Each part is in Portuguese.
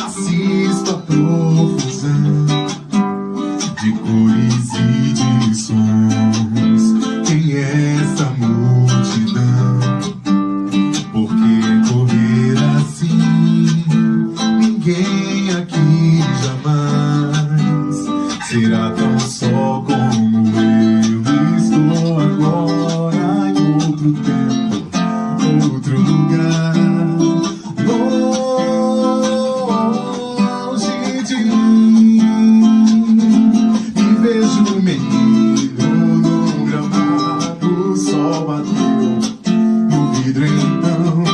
assisto a profusão de cores e de sons. Quem é essa multidão? Por que correr assim? Ninguém aqui jamais será tão só como eu. Estou agora em outro tempo, outro lugar, longe de mim. Me vejo menino num gramado, o sol bateu no vidro então,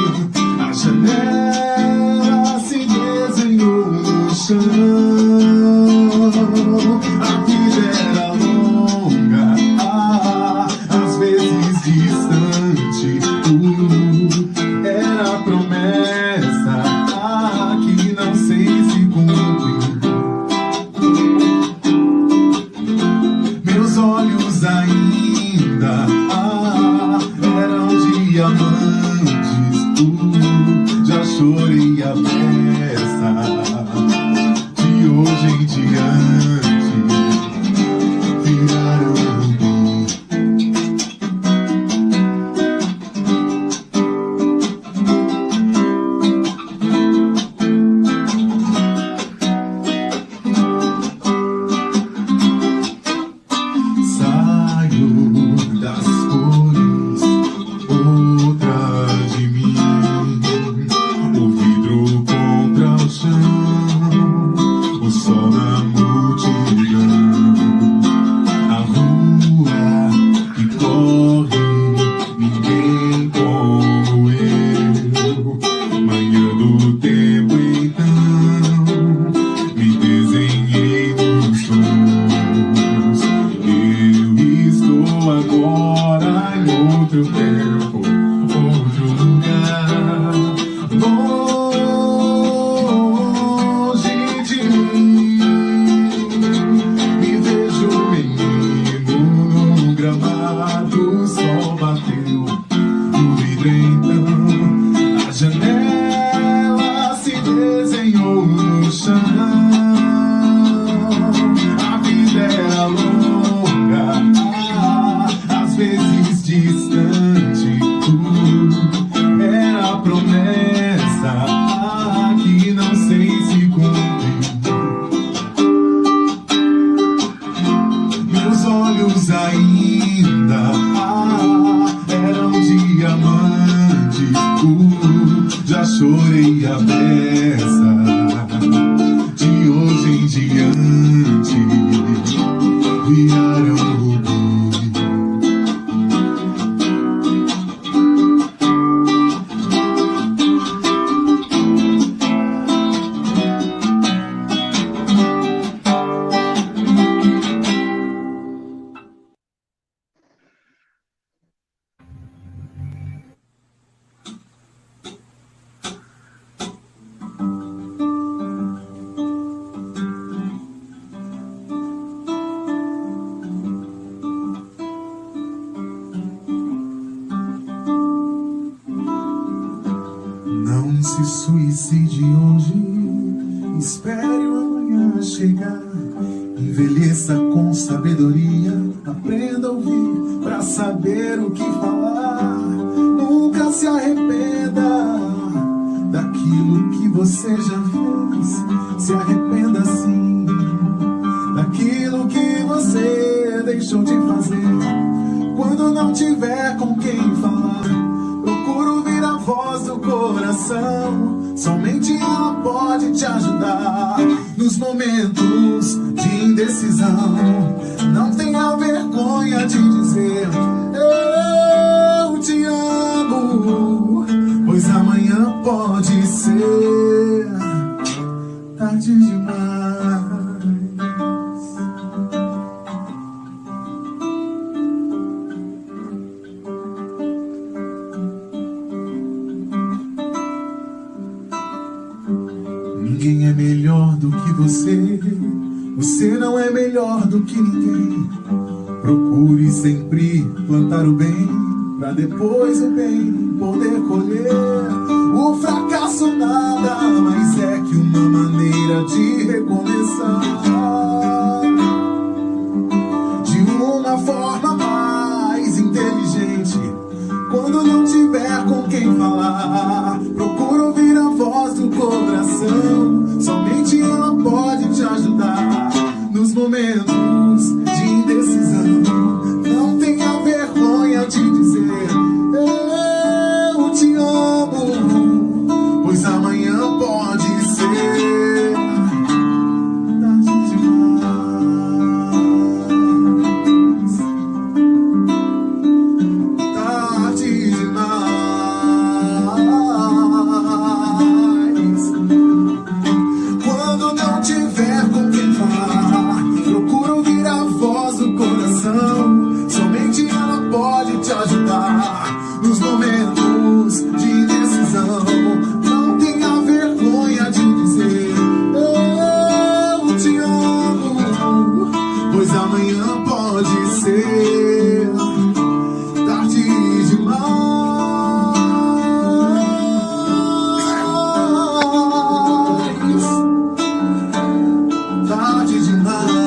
a janela se desenhou no chão. A vida era longa, às vezes distante, era promessa que não sei se cumpriu. Meus olhos ainda eram diamantes, já chorei a beça. De hoje em diante viraram rubim. Saio das cores, outra de mim, o vidro contra o chão, o sol na multidão, a rua que corre, ninguém como eu. Manhã do tempo então, me desenhei nos sons. Eu estou agora em outro tempo, outro lugar, longe de mim. Me vejo menino num gramado, o sol bateu no vidro então, a janela se desenhou no chão. A vida era longa, às vezes distante, era promessa que não sei se cumpriu. Meus olhos ainda eram diamantes, já chorei a beça. De hoje em diante viraram rubim. Não se suicide hoje, espere o amanhã chegar. Envelheça com sabedoria, aprenda a ouvir pra saber o que falar. Nunca se arrependa daquilo que você já fez. Se arrependa sim daquilo que você deixou de fazer. Quando não tiver com quem falar, procura ouvir a voz do coração. Somente ela pode te ajudar nos momentos de indecisão. Não tenha vergonha de dizer eu te amo, pois amanhã pode ser tarde demais. Ninguém é melhor do que você, você não é melhor do que ninguém. Procure sempre plantar o bem, pra depois o bem poder colher. O fracasso nada pode recomeçar de uma forma mais inteligente. Quando não tiver com quem falar, procura ouvir a voz do coração. Somente ela pode te ajudar nos momentos de indecisão. Não tenha vergonha de dizer eu te amo, pois amanhã pode ser tarde demais. Tarde demais. Quando não tiver com quem falar, procura ouvir a voz do coração. Somente ela pode te ajudar nos momentos de indecisão. Não tenha vergonha de dizer eu te amo, pois amanhã pode ser tarde demais. Tarde demais.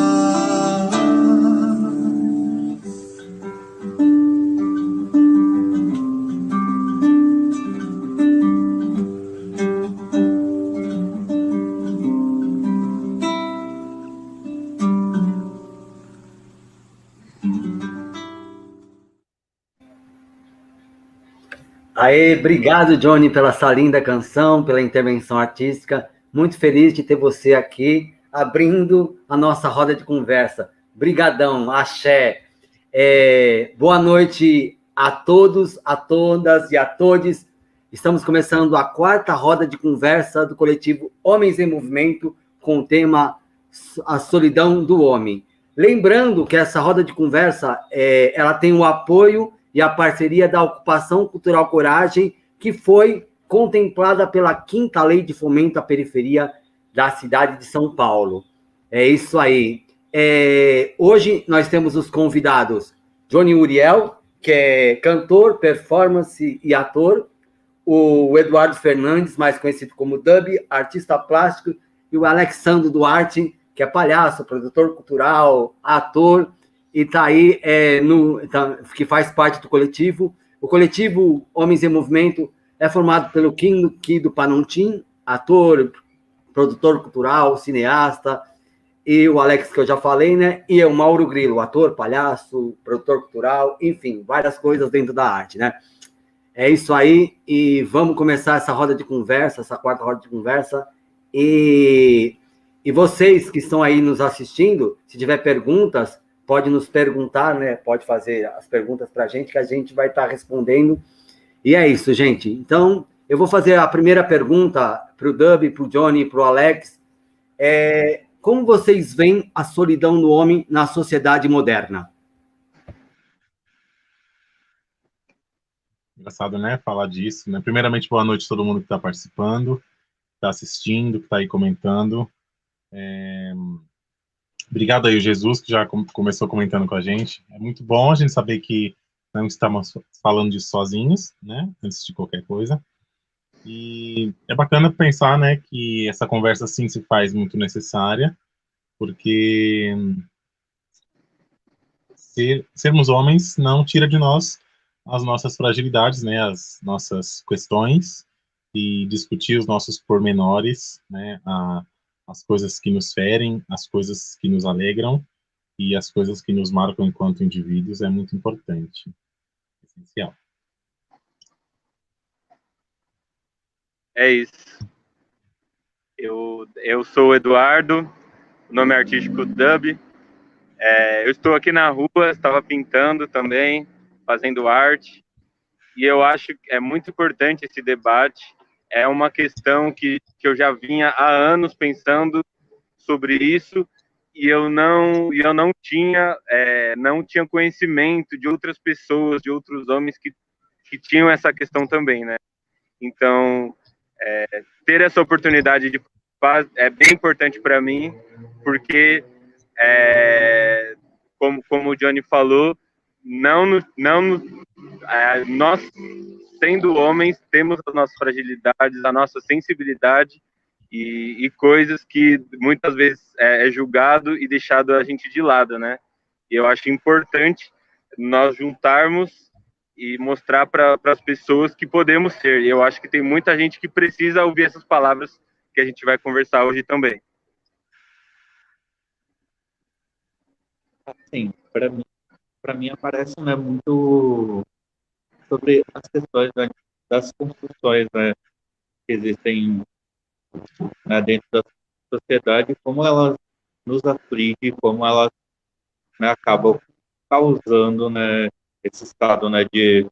Aê, obrigado, Johnny, pela essa linda canção, pela intervenção artística. Muito feliz de ter você aqui, abrindo a nossa roda de conversa. Brigadão, axé. Boa noite a todos, a todas e a todes. Estamos começando a 4ª roda de conversa do coletivo Homens em Movimento, com o tema A Solidão do Homem. Lembrando que essa roda de conversa, ela tem o apoio e a parceria da Ocupação Cultural Coragem, que foi contemplada pela 5ª Lei de Fomento à Periferia da cidade de São Paulo. É isso aí. Hoje nós temos os convidados Johnny Uriel, que é cantor, performance e ator, o Eduardo Fernandes, mais conhecido como Dub, artista plástico, e o Alexandre Duarte, que é palhaço, produtor cultural, ator, e está aí, que faz parte do coletivo. O coletivo Homens em Movimento é formado pelo Kido Panontin, ator, produtor cultural, cineasta, e o Alex, que eu já falei, né? E o Mauro Grilo, ator, palhaço, produtor cultural, enfim, várias coisas dentro da arte, né? É isso aí, e vamos começar essa roda de conversa, essa 4ª roda de conversa, e vocês que estão aí nos assistindo, se tiver perguntas, pode nos perguntar, né? Pode fazer as perguntas para a gente, que a gente vai estar respondendo. E é isso, gente. Então, eu vou fazer a primeira pergunta para o Dub, para o Johnny, para o Alex. Como vocês veem a solidão do homem na sociedade moderna? Engraçado, né? Falar disso, né? Primeiramente, boa noite a todo mundo que está participando, que está assistindo, que está aí comentando. Obrigado aí, o Jesus, que já começou comentando com a gente. É muito bom a gente saber que não estamos falando disso sozinhos, né? Antes de qualquer coisa. E é bacana pensar, né, que essa conversa, sim, se faz muito necessária, porque sermos homens não tira de nós as nossas fragilidades, né, as nossas questões, e discutir os nossos pormenores, né, as coisas que nos ferem, as coisas que nos alegram e as coisas que nos marcam enquanto indivíduos é muito importante, essencial. É isso. Eu sou o Eduardo, nome artístico Dub. Eu estou aqui na rua, estava pintando também, fazendo arte, e eu acho que é muito importante esse debate. É uma questão que eu já vinha há anos pensando sobre isso, e eu não tinha conhecimento de outras pessoas, de outros homens que tinham essa questão também, né? Então, ter essa oportunidade de fazer é bem importante para mim, porque, como o Johnny falou, nós, sendo homens, temos as nossas fragilidades, a nossa sensibilidade, e coisas que muitas vezes é julgado e deixado a gente de lado, né? E eu acho importante nós juntarmos e mostrar para as pessoas que podemos ser. E eu acho que tem muita gente que precisa ouvir essas palavras que a gente vai conversar hoje também. Assim, para mim aparece, né, muito sobre as questões, né, das construções, né, que existem, né, dentro da sociedade, como elas nos afligem, como elas, né, acabam causando, né, esse estado, né, de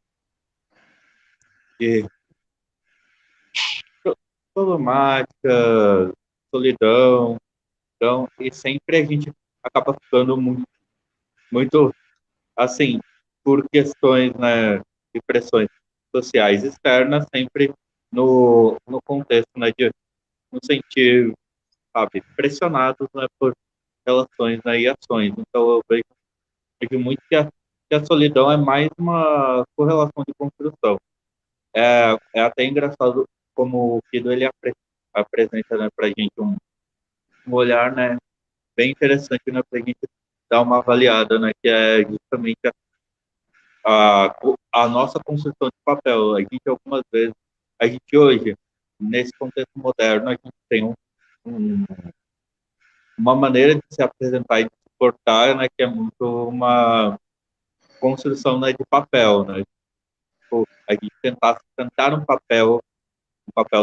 problemática, solidão. Então, e sempre a gente acaba ficando muito assim, por questões, né, de pressões sociais externas, sempre no contexto, né, de nos sentir, sabe, pressionados, né, por relações, né, e ações. Então, vejo muito que a solidão é mais uma correlação de construção. É até engraçado como o Kido, ele apresenta, né, pra gente um olhar, né, bem interessante, né, pra gente dar uma avaliada, né, que é justamente a nossa construção de papel. A gente, algumas vezes, a gente hoje, nesse contexto moderno, a gente tem um, uma maneira de se apresentar e de se portar, né, que é muito uma construção, né, de papel, né? Tipo, a gente tentar um papel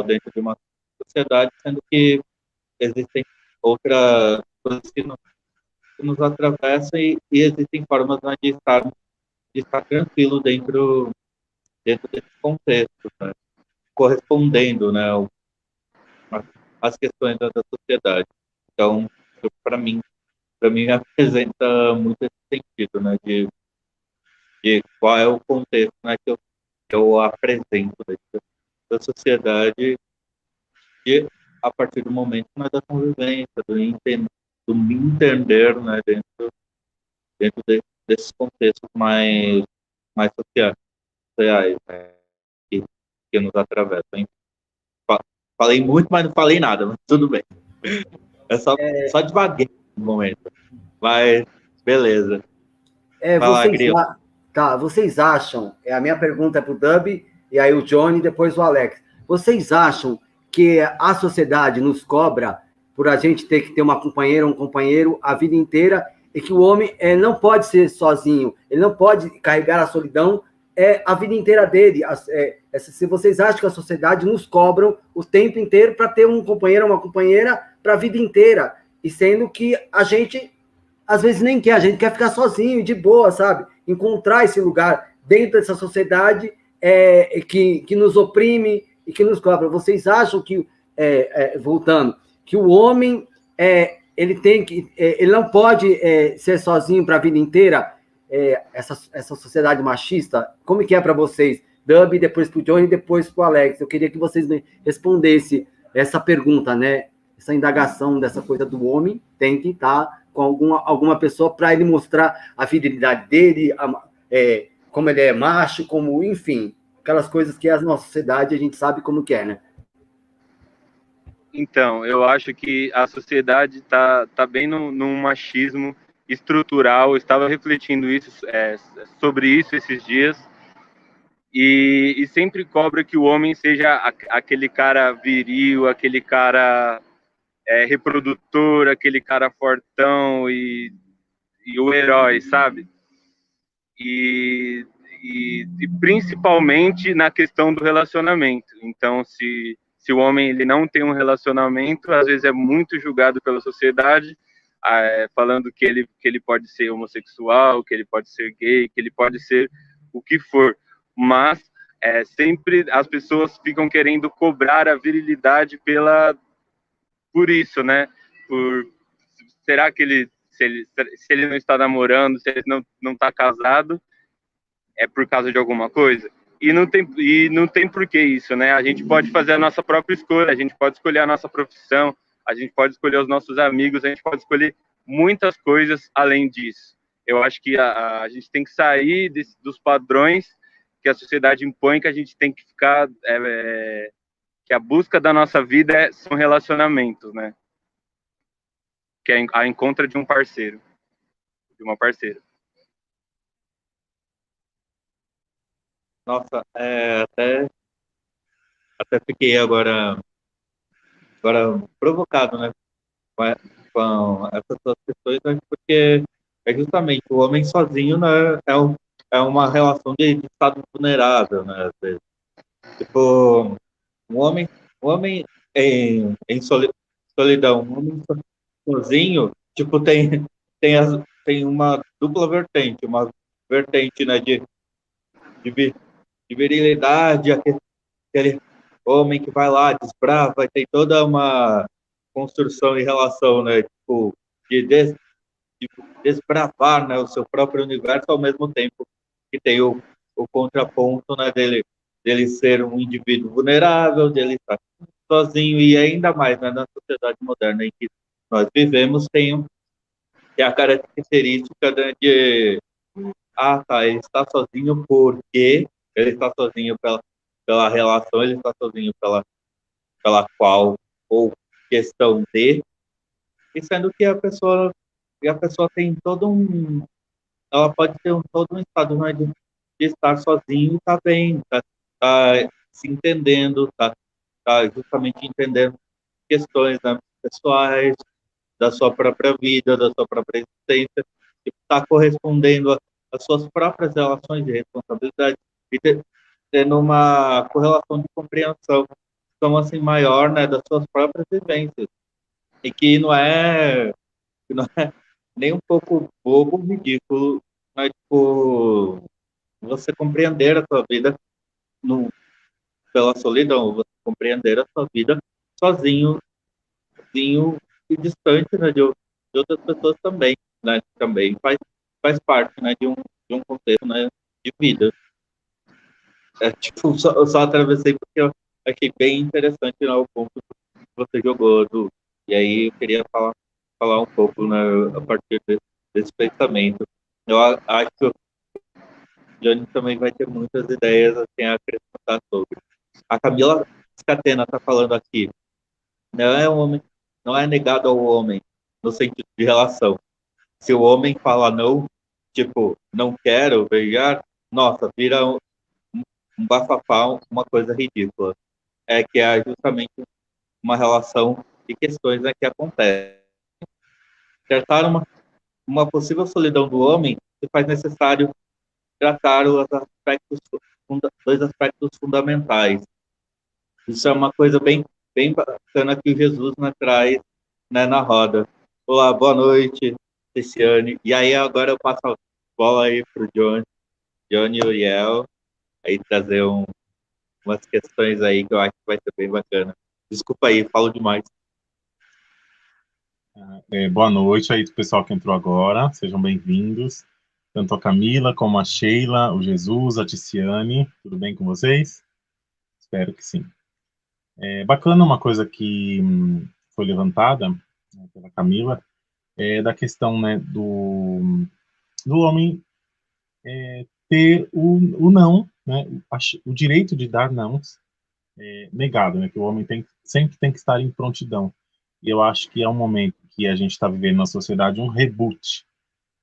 dentro de uma sociedade, sendo que existem outras coisas que nos atravessam e existem formas, né, de estar tranquilo dentro desse contexto, né? Correspondendo, né, às questões da sociedade. Então, para mim apresenta muito esse sentido, né, de qual é o contexto, né, que eu apresento da sociedade e a partir do momento, né, da convivência, do me entender, né, dentro desses contextos mais sociais, né, que nos atravessam. Hein? Falei muito, mas não falei nada, mas tudo bem. É só devagar no momento. Mas, beleza. Vai lá, Grilo. Vocês acham, a minha pergunta é para o Dub, e aí o Johnny e depois o Alex. Vocês acham que a sociedade nos cobra por a gente ter que ter uma companheira, um companheiro a vida inteira, e que o homem não pode ser sozinho, ele não pode carregar a solidão a vida inteira dele? Se vocês acham que a sociedade nos cobra o tempo inteiro para ter um companheiro, uma companheira para a vida inteira, e sendo que a gente às vezes nem quer, a gente quer ficar sozinho, de boa, sabe? Encontrar esse lugar dentro dessa sociedade que nos oprime e que nos cobra. Vocês acham que, voltando, que o homem ele não pode ser sozinho para a vida inteira? Essa sociedade machista, como que é para vocês? Dub, depois para o Johnny e depois para o Alex. Eu queria que vocês me respondessem essa pergunta, né? Essa indagação dessa coisa do homem tem que estar com alguma pessoa para ele mostrar a fidelidade dele, como ele é macho, como, enfim, aquelas coisas que a nossa sociedade a gente sabe como que é, né? Então, eu acho que a sociedade está bem num machismo estrutural. Eu estava refletindo sobre isso esses dias, e sempre cobra que o homem seja aquele cara viril, aquele cara reprodutor, aquele cara fortão e o herói, sabe? E principalmente na questão do relacionamento. Então, se o homem ele não tem um relacionamento, às vezes é muito julgado pela sociedade, falando que ele pode ser homossexual, que ele pode ser gay, que ele pode ser o que for. Mas sempre as pessoas ficam querendo cobrar a virilidade por isso, né? Será que se ele não está namorando, se ele não está casado, é por causa de alguma coisa? E não tem por que isso, né? A gente pode fazer a nossa própria escolha, a gente pode escolher a nossa profissão, a gente pode escolher os nossos amigos, a gente pode escolher muitas coisas além disso. Eu acho que a gente tem que sair dos padrões que a sociedade impõe, que a gente tem que ficar... que que a busca da nossa vida são relacionamentos, né? Que é a encontra de um parceiro, de uma parceira. Nossa, até fiquei agora provocado, né, com essas duas questões, né, porque é justamente o homem sozinho, né, é uma relação de estado vulnerável, né, às vezes. Tipo, um homem em solidão, um homem sozinho, tipo, tem uma dupla vertente, uma vertente, né, de, de virilidade, aquele homem que vai lá, desbrava, e tem toda uma construção em relação, né, tipo, de desbravar, né, o seu próprio universo, ao mesmo tempo que tem o contraponto, né, dele ser um indivíduo vulnerável, dele estar sozinho, e ainda mais, né, na sociedade moderna em que nós vivemos, tem a característica, né, tá, ele está sozinho porque ele está sozinho pela relação, ele está sozinho pela qual, ou questão de, e sendo que a pessoa tem ela pode ter todo um estado, né, de estar sozinho e tá bem, tá se entendendo, tá justamente entendendo questões, né, pessoais, da sua própria vida, da sua própria existência, está correspondendo às suas próprias relações de responsabilidade e tendo uma correlação de compreensão, então, assim, maior, né, das suas próprias vivências. E que não é nem um pouco bobo, ridículo, mas, tipo, você compreender a sua vida no, pela solidão, você compreender a sua vida sozinho, sozinho e distante, né, de outras pessoas também, né, também faz parte, né, de um contexto, né, de vida. Tipo, eu só atravessei porque eu achei bem interessante, né, o ponto que você jogou, e aí eu queria falar um pouco, né, a partir desse pensamento. Eu acho que o Johnny também vai ter muitas ideias assim, a acrescentar sobre. A Camila Scatena está falando aqui, não é um homem, não é negado ao homem no sentido de relação. Se o homem fala não, tipo, não quero beijar, nossa, vira um bafafá, uma coisa ridícula. É que é justamente uma relação de questões, né, que acontecem. Tratar uma possível solidão do homem se faz necessário tratar dois aspectos fundamentais. Isso é uma coisa bem bacana que o Jesus, né, traz, né, na roda. Olá, boa noite, Cristiane. E aí agora eu passo a bola aí para o Johnny e Uriel, aí trazer umas questões aí que eu acho que vai ser bem bacana. Desculpa aí, falo demais. Boa noite aí do pessoal que entrou agora, sejam bem-vindos, tanto a Camila como a Sheila, o Jesus, a Ticiane, tudo bem com vocês? Espero que sim. Bacana uma coisa que foi levantada, né, pela Camila, da questão, né, do homem ter o não, né, o direito de dar não negado, né, que o homem sempre tem que estar em prontidão. E eu acho que é um momento que a gente está vivendo na sociedade um reboot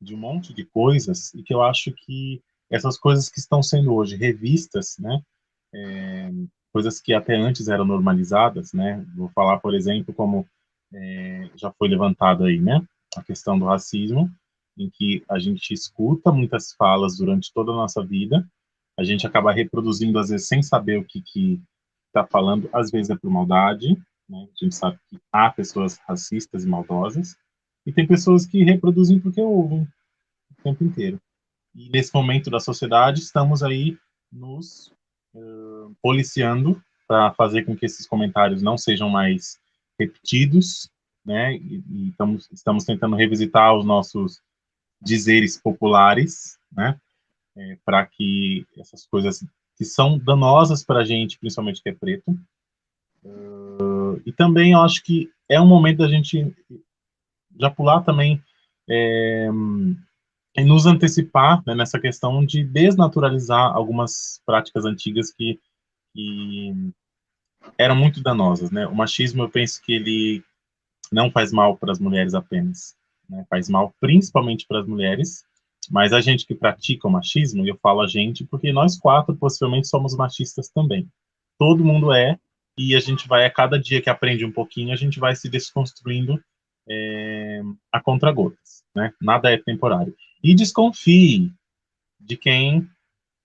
de um monte de coisas, e que eu acho que essas coisas que estão sendo hoje revistas, né, coisas que até antes eram normalizadas, né, vou falar, por exemplo, como já foi levantado aí, né, a questão do racismo, em que a gente escuta muitas falas durante toda a nossa vida, a gente acaba reproduzindo, às vezes, sem saber o que está falando, às vezes é por maldade, né, a gente sabe que há pessoas racistas e maldosas, e tem pessoas que reproduzem porque ouvem o tempo inteiro. E nesse momento da sociedade, estamos aí nos policiando para fazer com que esses comentários não sejam mais repetidos, né? E estamos tentando revisitar os nossos dizeres populares, né? Para que essas coisas que são danosas para a gente, principalmente que é preto. E também eu acho que é um momento da gente já pular também e nos antecipar, né, nessa questão de desnaturalizar algumas práticas antigas que eram muito danosas, né? O machismo, eu penso que ele não faz mal para as mulheres apenas, né? Faz mal principalmente para as mulheres, mas a gente que pratica o machismo, e eu falo a gente porque nós quatro possivelmente somos machistas também. Todo mundo é, e a gente vai, a cada dia que aprende um pouquinho, a gente vai se desconstruindo a contragotas, né? Nada é temporário. E desconfie de quem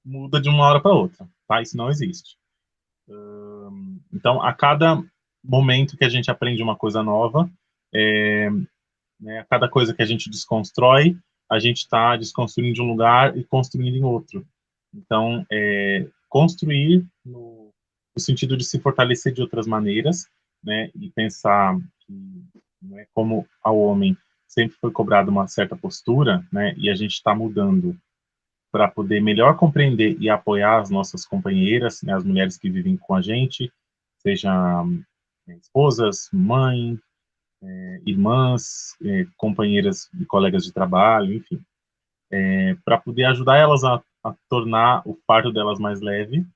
muda de uma hora para outra, tá? Isso não existe. Então, a cada momento que a gente aprende uma coisa nova, né, a cada coisa que a gente desconstrói, a gente está desconstruindo de um lugar e construindo em outro. Então, construir no sentido de se fortalecer de outras maneiras, né, e pensar que, né, como ao homem sempre foi cobrado uma certa postura, né, e a gente está mudando para poder melhor compreender e apoiar as nossas companheiras, né, as mulheres que vivem com a gente, sejam esposas, mães, irmãs, companheiras e colegas de trabalho, enfim, para poder ajudar elas a tornar o fardo delas mais leve,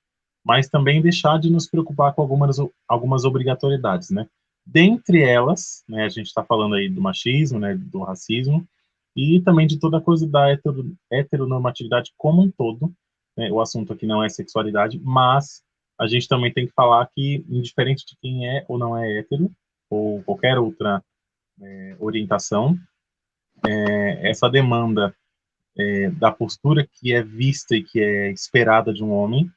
mas também deixar de nos preocupar com algumas obrigatoriedades, né? Dentre elas, né, a gente está falando aí do machismo, né, do racismo, e também de toda a coisa da heteronormatividade como um todo, né? O assunto aqui não é sexualidade, mas a gente também tem que falar que, indiferente de quem é ou não é hétero, ou qualquer outra orientação, essa demanda da postura que é vista e que é esperada de um homem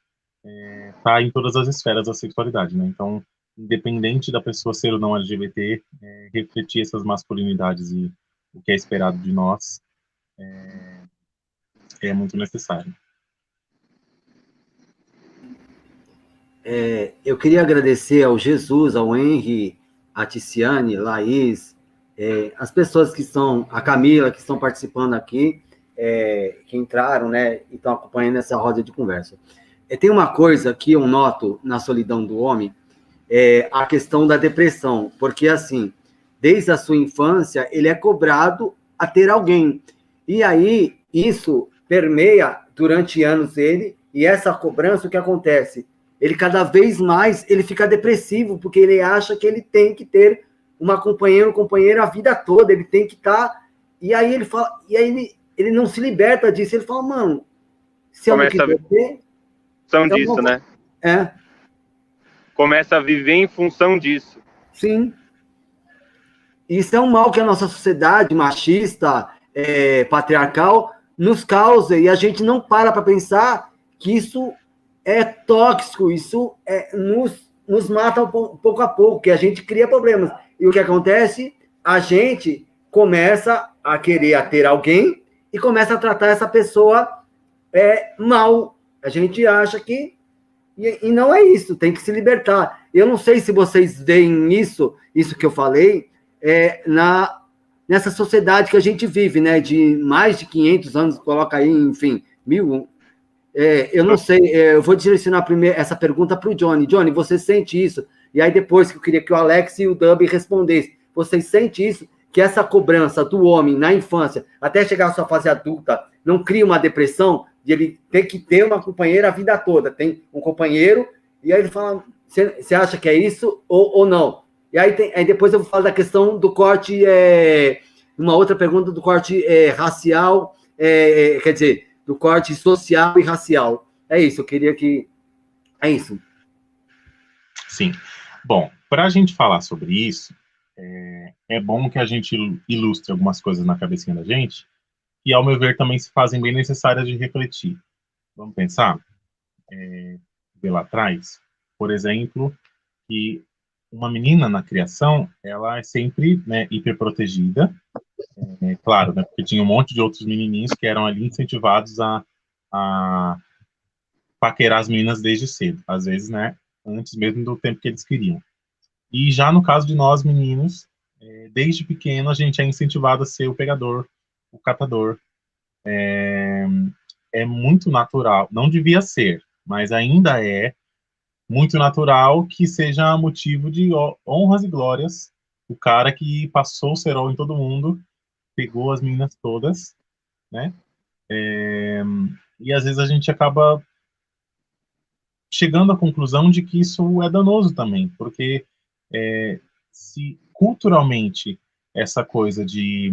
está em todas as esferas da sexualidade, né? Então, independente da pessoa ser ou não LGBT, refletir essas masculinidades e o que é esperado de nós é muito necessário. Eu queria agradecer ao Jesus, ao Henry, a Ticiane, Laís, as pessoas que estão, a Camila, que estão participando aqui, que entraram, né, e estão acompanhando essa roda de conversa. Tem uma coisa que eu noto na solidão do homem, a questão da depressão, porque, assim, desde a sua infância, ele é cobrado a ter alguém. E aí, isso permeia durante anos ele, e essa cobrança, o que acontece? Ele cada vez mais, ele fica depressivo, porque ele acha que ele tem que ter uma companheira, um companheiro a vida toda, ele tem que estar... E aí ele fala, e aí ele não se liberta disso, ele fala, mano, se eu não quiser ter... Função disso, né? Começa a viver em função disso. Sim. Isso é um mal que a nossa sociedade machista, patriarcal, nos causa, e a gente não para pensar que isso é tóxico, isso nos mata pouco a pouco, que a gente cria problemas. E o que acontece? A gente começa a querer ter alguém e começa a tratar essa pessoa mal. A gente acha que... E não é isso, tem que se libertar. Eu não sei se vocês veem isso que eu falei, nessa sociedade que a gente vive, né, de mais de 500 anos, coloca aí, enfim, 1000. Eu não sei, eu vou direcionar primeiro essa pergunta para o Johnny. Johnny, você sente isso? E aí depois que eu queria que o Alex e o Dub respondessem, você sente isso? Que essa cobrança do homem na infância, até chegar à sua fase adulta, não cria uma depressão de ele ter que ter uma companheira a vida toda? Tem um companheiro, e aí ele fala, você acha que é isso ou não? E aí, aí depois eu vou falar da questão do corte, uma outra pergunta do corte racial, quer dizer, do corte social e racial. É isso, eu queria que... É isso. Sim. Bom, para a gente falar sobre isso, é bom que a gente ilustre algumas coisas na cabecinha da gente, que, ao meu ver, também se fazem bem necessárias de refletir. Vamos pensar? Ver lá atrás, por exemplo, que uma menina na criação, ela é sempre, né, hiperprotegida, claro, né, porque tinha um monte de outros menininhos que eram ali incentivados a paquerar as meninas desde cedo, às vezes, né, antes mesmo do tempo que eles queriam. E já no caso de nós, meninos, desde pequeno a gente é incentivado a ser o pegador, o catador. É muito natural, não devia ser, mas ainda é muito natural que seja motivo de honras e glórias o cara que passou o cerol em todo mundo, pegou as meninas todas, né? E às vezes a gente acaba chegando à conclusão de que isso é danoso também, porque se culturalmente essa coisa de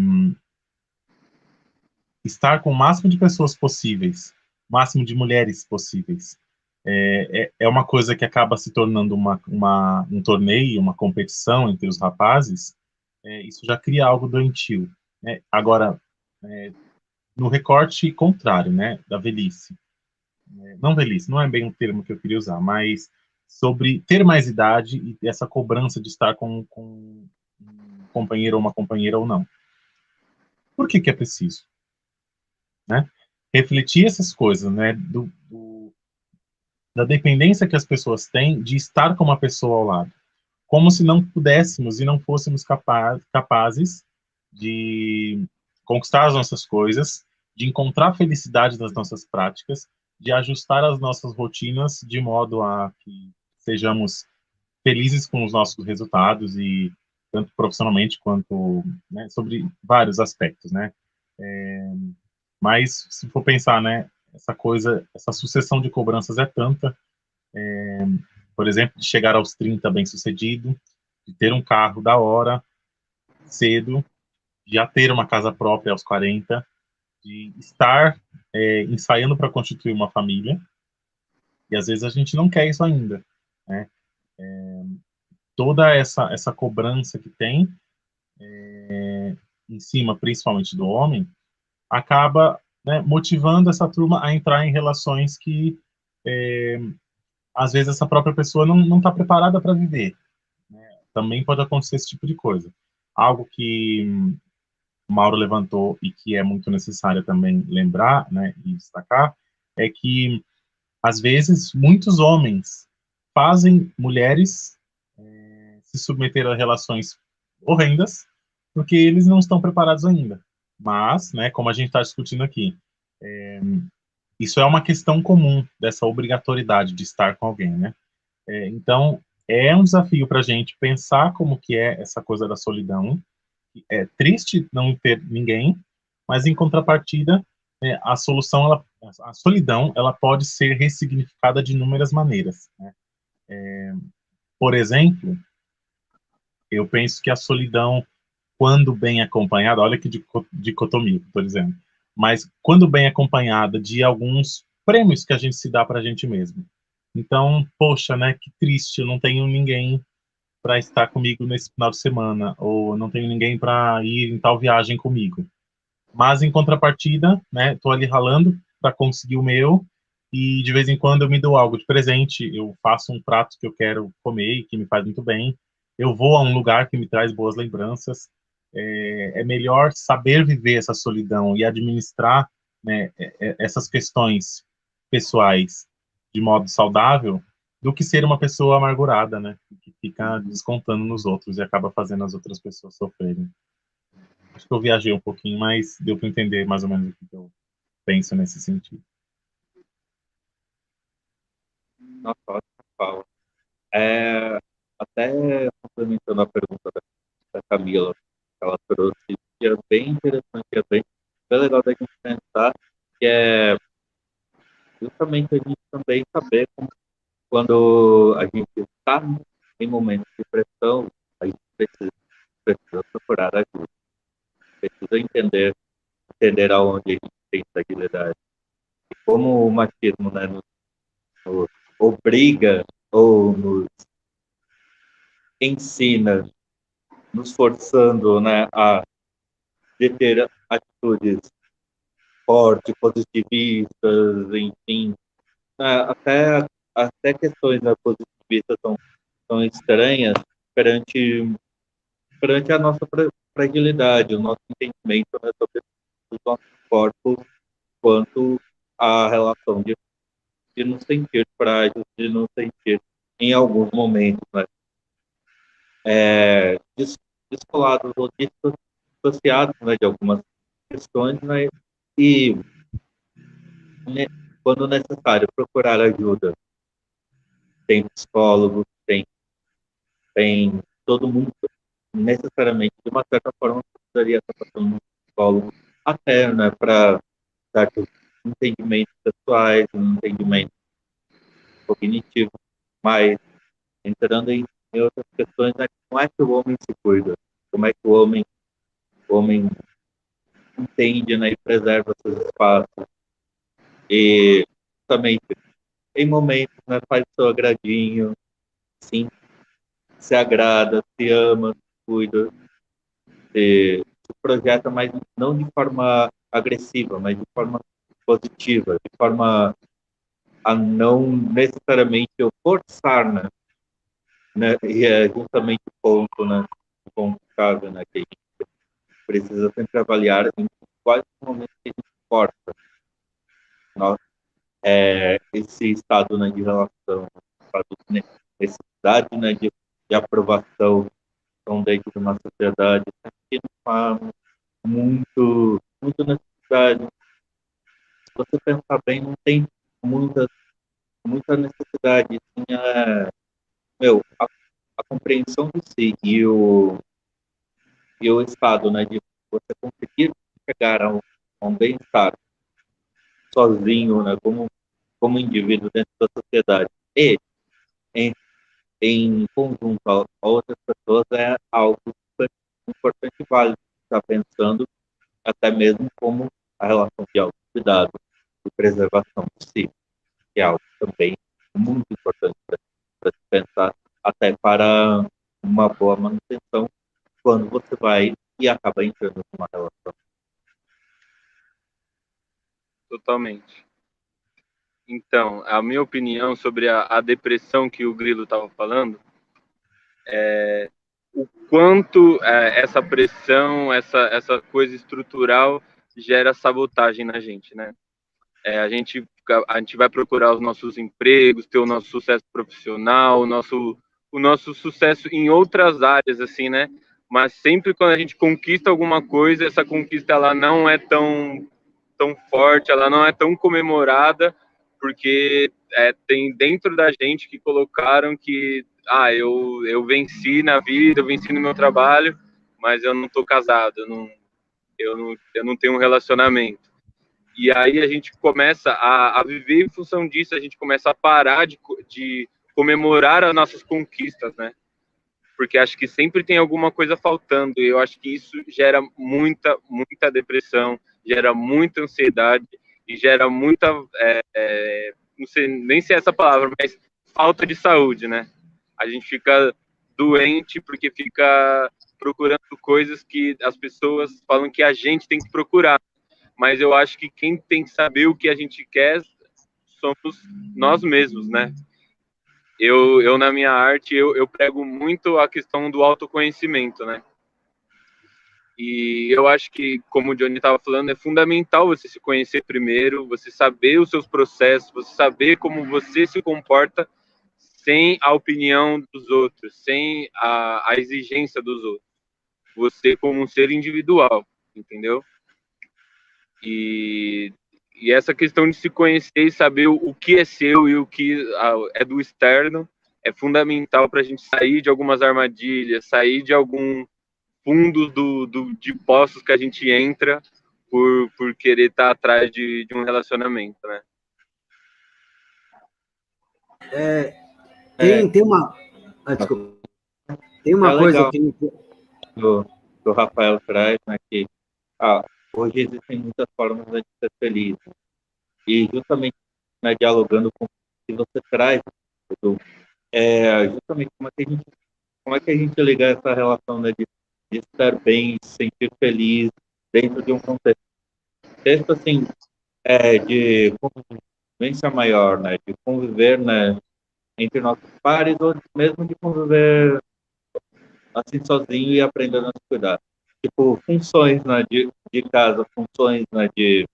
estar com o máximo de pessoas possíveis, o máximo de mulheres possíveis, é uma coisa que acaba se tornando um torneio, uma competição entre os rapazes, isso já cria algo doentio. Né? Agora, no recorte contrário, né, da velhice, não velhice, não é bem o termo que eu queria usar, mas sobre ter mais idade e essa cobrança de estar com um companheiro ou uma companheira ou não. Por que é preciso? Né? Refletir essas coisas, né, da dependência que as pessoas têm de estar com uma pessoa ao lado. Como se não pudéssemos e não fôssemos capazes de conquistar as nossas coisas, de encontrar felicidade nas nossas práticas, de ajustar as nossas rotinas de modo a que sejamos felizes com os nossos resultados e tanto profissionalmente quanto, né, sobre vários aspectos, né? Mas se for pensar, né, essa coisa, essa sucessão de cobranças é tanta, por exemplo, de chegar aos 30 bem-sucedido, de ter um carro da hora, cedo, de já ter uma casa própria aos 40, de estar ensaiando para constituir uma família, e às vezes a gente não quer isso ainda, né? Toda essa cobrança que tem em cima, principalmente do homem, acaba, né, motivando essa turma a entrar em relações que às vezes essa própria pessoa não está preparada para viver. Também pode acontecer esse tipo de coisa. Algo que o Mauro levantou e que é muito necessário também lembrar, né, e destacar, é que, às vezes, muitos homens fazem mulheres se submeter a relações horrendas porque eles não estão preparados ainda. Mas, né, como a gente está discutindo aqui, isso é uma questão comum dessa obrigatoriedade de estar com alguém, né? Então, é um desafio para a gente pensar como que é essa coisa da solidão. É triste não ter ninguém, mas em contrapartida, a solução, a solidão, ela pode ser ressignificada de inúmeras maneiras. Né? Por exemplo, eu penso que a solidão, quando bem acompanhada, olha que dicotomia, por exemplo, mas quando bem acompanhada de alguns prêmios que a gente se dá para a gente mesmo. Então, poxa, né, que triste, eu não tenho ninguém para estar comigo nesse final de semana, ou não tenho ninguém para ir em tal viagem comigo. Mas em contrapartida, né, tô ali ralando para conseguir o meu e de vez em quando eu me dou algo de presente, eu faço um prato que eu quero comer e que me faz muito bem, eu vou a um lugar que me traz boas lembranças. É melhor saber viver essa solidão e administrar, né, essas questões pessoais de modo saudável do que ser uma pessoa amargurada, né, que fica descontando nos outros e acaba fazendo as outras pessoas sofrerem. Acho que eu viajei um pouquinho, mas deu para entender mais ou menos o que eu penso nesse sentido. Nossa, ótima fala. Até complementando a pergunta da Camila, que ela trouxe, que é bem interessante, é bem legal da gente pensar, que é justamente a gente também saber como, quando a gente está em momentos de pressão, a gente precisa procurar ajuda, precisa entender aonde a gente tem fragilidade. E como o machismo, né, nos obriga ou nos ensina, nos forçando, né, a ter atitudes fortes, positivistas, enfim, até questões, né, positivistas tão estranhas perante a nossa fragilidade, o nosso entendimento, né, sobre os nossos corpos, quanto a relação de nos sentir frágeis, de nos sentir em alguns momentos, né, descolados ou dissociados, né, de algumas questões, né, e né, quando necessário procurar ajuda. Tem psicólogo, tem todo mundo necessariamente, de uma certa forma, precisaria estar passando um psicólogo até, né, para certos entendimentos pessoais, um entendimento cognitivo, mas entrando em outras questões, né? Como é que o homem se cuida? Como é que o homem entende, né, e preserva seus espaços? E também, em momentos, né, faz o seu agradinho, sim, se agrada, se ama, se cuida, se projeta, mas não de forma agressiva, mas de forma positiva, de forma a não necessariamente eu forçar, né? E é justamente o ponto chave, né? Que a gente precisa sempre avaliar em quais momentos que a gente força esse estado, né, de relação, estado de necessidade, né, de aprovação então, dentro de uma sociedade que não há muito necessidade. Se você pensar bem, não tem muita, muita necessidade. Meu, a compreensão de si e o estado, né, de você conseguir chegar a um bem-estar sozinho, né, como indivíduo dentro da sociedade e em, em conjunto a outras pessoas é algo super importante e válido estar pensando até mesmo como a relação de autocuidado e preservação de si, que é algo também muito importante para se pensar até para uma boa manutenção quando você vai e acaba entrando numa relação. Totalmente. Então, a minha opinião sobre a depressão que o Grilo estava falando é o quanto essa pressão, essa coisa estrutural gera sabotagem na gente, né? A gente vai procurar os nossos empregos, ter o nosso sucesso profissional, o nosso sucesso em outras áreas, assim, né? Mas sempre quando a gente conquista alguma coisa, essa conquista ela não é tão forte, ela não é tão comemorada, porque tem dentro da gente que colocaram que eu venci na vida, eu venci no meu trabalho, mas eu não estou casado, eu não tenho um relacionamento. E aí a gente começa a viver em função disso, a gente começa a parar de comemorar as nossas conquistas, né? Porque acho que sempre tem alguma coisa faltando, e eu acho que isso gera muita depressão, gera muita ansiedade e gera muita, não sei nem se é essa palavra, mas falta de saúde, né? A gente fica doente porque fica procurando coisas que as pessoas falam que a gente tem que procurar, mas eu acho que quem tem que saber o que a gente quer somos nós mesmos, né? Eu na minha arte, eu prego muito a questão do autoconhecimento, né? E eu acho que, como o Johnny estava falando, é fundamental você se conhecer primeiro, você saber os seus processos, você saber como você se comporta sem a opinião dos outros, sem a exigência dos outros. Você como um ser individual, entendeu? E essa questão de se conhecer e saber o que é seu e o que é do externo é fundamental para a gente sair de algumas armadilhas, sair de algum fundo de poços que a gente entra por querer estar atrás de um relacionamento, né? Tem uma. Desculpa. Tem uma coisa legal que. do Rafael traz, né, que hoje existem muitas formas de ser feliz. E justamente, né, dialogando com o que você traz, justamente como é que a gente liga essa relação, né, de estar bem, se sentir feliz dentro de um contexto assim, de convivência maior, né, de conviver, né, entre nossos pares ou mesmo de conviver assim sozinho e aprendendo a se cuidar. Tipo, funções, né, de casa, funções, né, de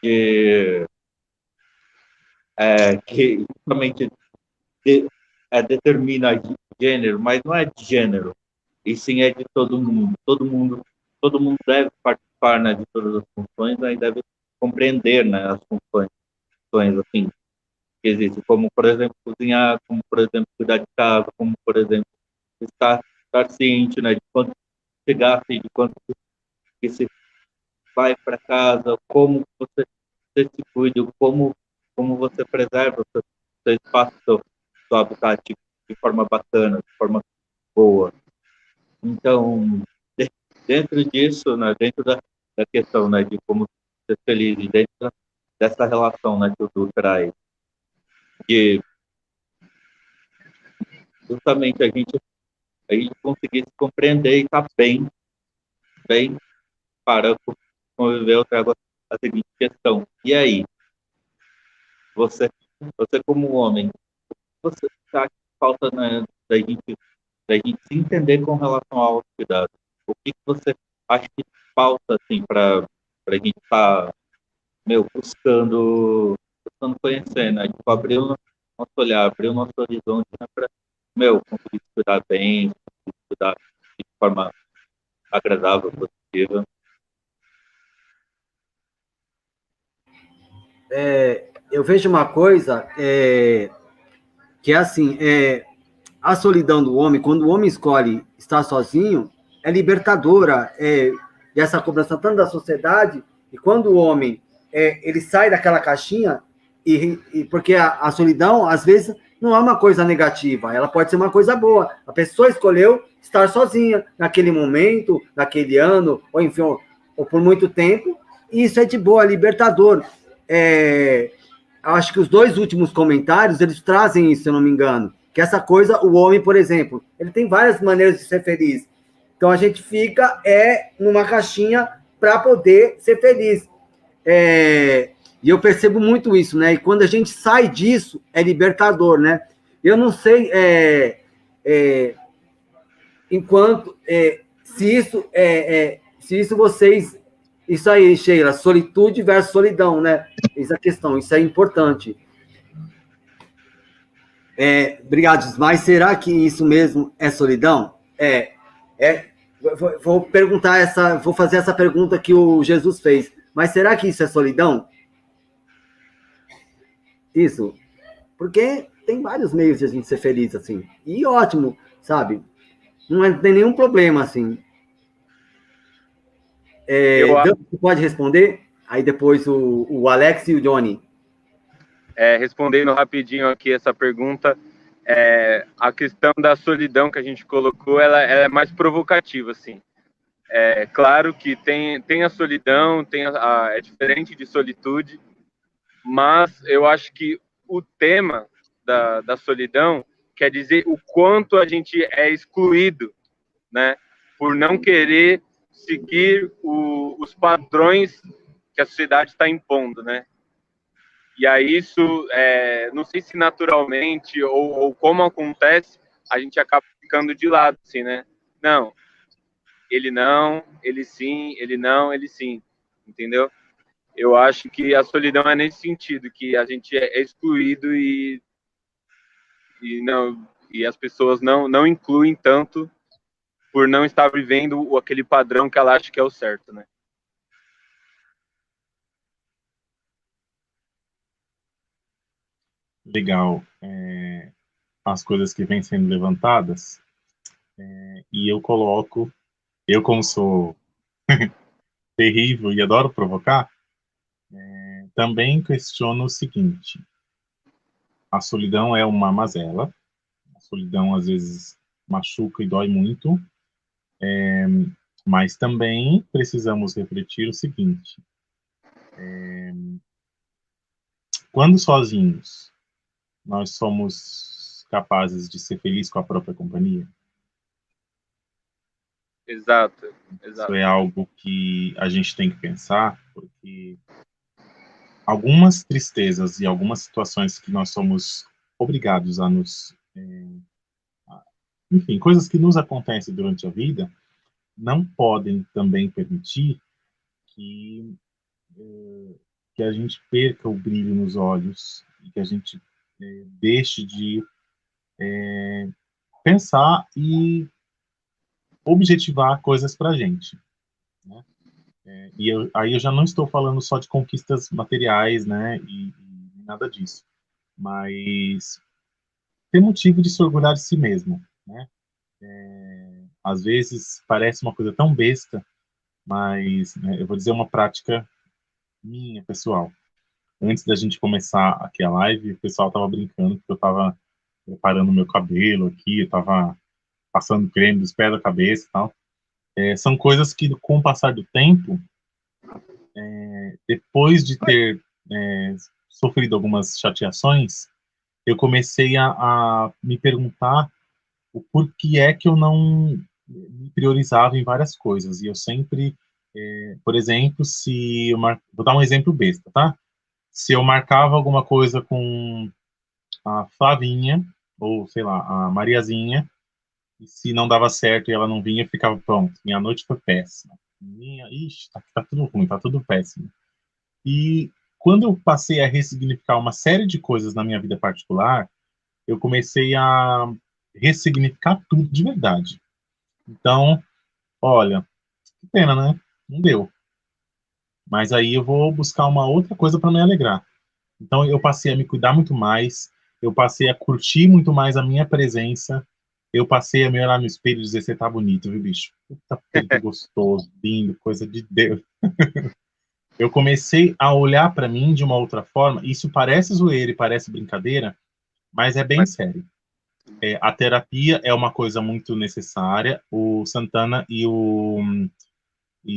que justamente determina gênero, mas não é de gênero, e sim é de todo mundo. Todo mundo deve participar, né, de todas as funções, aí deve compreender, né, as funções assim que existem, como por exemplo cozinhar, como por exemplo cuidar de casa, como por exemplo estar ciente, né, de quanto se gasta e de quanto que se vai para casa, como você se cuida, como você preserva você faça o seu habitat de forma bacana, de forma boa. Então, dentro disso, né, dentro da questão, né, de como ser feliz, e dentro dessa relação, né, que o Du traz, de justamente a gente conseguir se compreender e estar bem para conviver, eu trago a seguinte questão. E aí, você como homem, você acha que falta, né, da gente se entender com relação ao autocuidado? O que você acha que falta, assim, para a gente estar, buscando conhecer, né? Tipo, abrir o nosso olhar, abrir o nosso horizonte, né, para, conseguir se cuidar bem, conseguir se cuidar de forma agradável, positiva. Eu vejo uma coisa que é assim, a solidão do homem, quando o homem escolhe estar sozinho, é libertadora, e essa cobrança tanto da sociedade, e quando o homem ele sai daquela caixinha, porque a solidão, às vezes, não é uma coisa negativa, ela pode ser uma coisa boa. A pessoa escolheu estar sozinha naquele momento, naquele ano, ou enfim, ou por muito tempo, e isso é de boa, é libertador. Acho que os dois últimos comentários, eles trazem isso, se eu não me engano, que essa coisa, o homem, por exemplo, ele tem várias maneiras de ser feliz. Então, a gente fica numa caixinha para poder ser feliz. E eu percebo muito isso, né? E quando a gente sai disso, é libertador, né? Eu não sei enquanto se isso vocês, isso aí, Sheila, solitude versus solidão, né? Essa é a questão, isso é importante. Obrigado, mas será que isso mesmo é solidão? Vou perguntar vou fazer essa pergunta que o Jesus fez. Mas será que isso é solidão? Isso. Porque tem vários meios de a gente ser feliz, assim. E ótimo, sabe? Não tem nenhum problema, assim. Você pode responder? Aí depois o Alex e o Johnny. Respondendo rapidinho aqui essa pergunta, a questão da solidão que a gente colocou, ela é mais provocativa, assim. Claro que tem a solidão, é diferente de solitude, mas eu acho que o tema da solidão quer dizer o quanto a gente é excluído, né, por não querer seguir os padrões que a sociedade está impondo, né? E aí isso, não sei se naturalmente ou como acontece, a gente acaba ficando de lado, assim, né? Não, ele sim, ele não, ele sim, entendeu? Eu acho que a solidão é nesse sentido, que a gente é excluído e as pessoas não incluem tanto por não estar vivendo aquele padrão que ela acha que é o certo, né? Legal. As coisas que vêm sendo levantadas, e eu como sou terrível e adoro provocar, também questiono o seguinte: a solidão é uma mazela, a solidão às vezes machuca e dói muito, mas também precisamos refletir o seguinte: quando sozinhos nós somos capazes de ser felizes com a própria companhia. Exato. Isso é algo que a gente tem que pensar, porque algumas tristezas e algumas situações que nós somos obrigados a enfim, coisas que nos acontecem durante a vida, não podem também permitir que, que a gente perca o brilho nos olhos e que a gente deixe de pensar e objetivar coisas para a gente, né? Aí eu já não estou falando só de conquistas materiais, né, e nada disso, mas ter motivo de se orgulhar de si mesmo, né? Às vezes parece uma coisa tão besta, mas, né, eu vou dizer uma prática minha, pessoal. antes da gente começar aqui a live, o pessoal tava brincando que eu tava preparando meu cabelo aqui, eu tava passando creme dos pés da cabeça e tal. São coisas que, com o passar do tempo, depois de ter sofrido algumas chateações, eu comecei a me perguntar o porquê é que eu não me priorizava em várias coisas. E eu sempre, por exemplo, se eu vou dar um exemplo besta, tá? Se eu marcava alguma coisa com a Flavinha, ou sei lá, a Mariazinha, e se não dava certo e ela não vinha, eu ficava pronto. Minha noite foi péssima. Ixi, tá tudo ruim, tá tudo péssimo. E quando eu passei a ressignificar uma série de coisas na minha vida particular, eu comecei a ressignificar tudo de verdade. Então, olha, que pena, né? Não deu. Mas aí eu vou buscar uma outra coisa para me alegrar. Então eu passei a me cuidar muito mais, eu passei a curtir muito mais a minha presença, eu passei a me olhar no espelho e dizer: você tá bonito, viu, bicho? Puta peito gostoso, lindo, coisa de Deus. Eu comecei a olhar para mim de uma outra forma. Isso parece zoeira e parece brincadeira, mas é bem sério. A terapia é uma coisa muito necessária. O Santana e o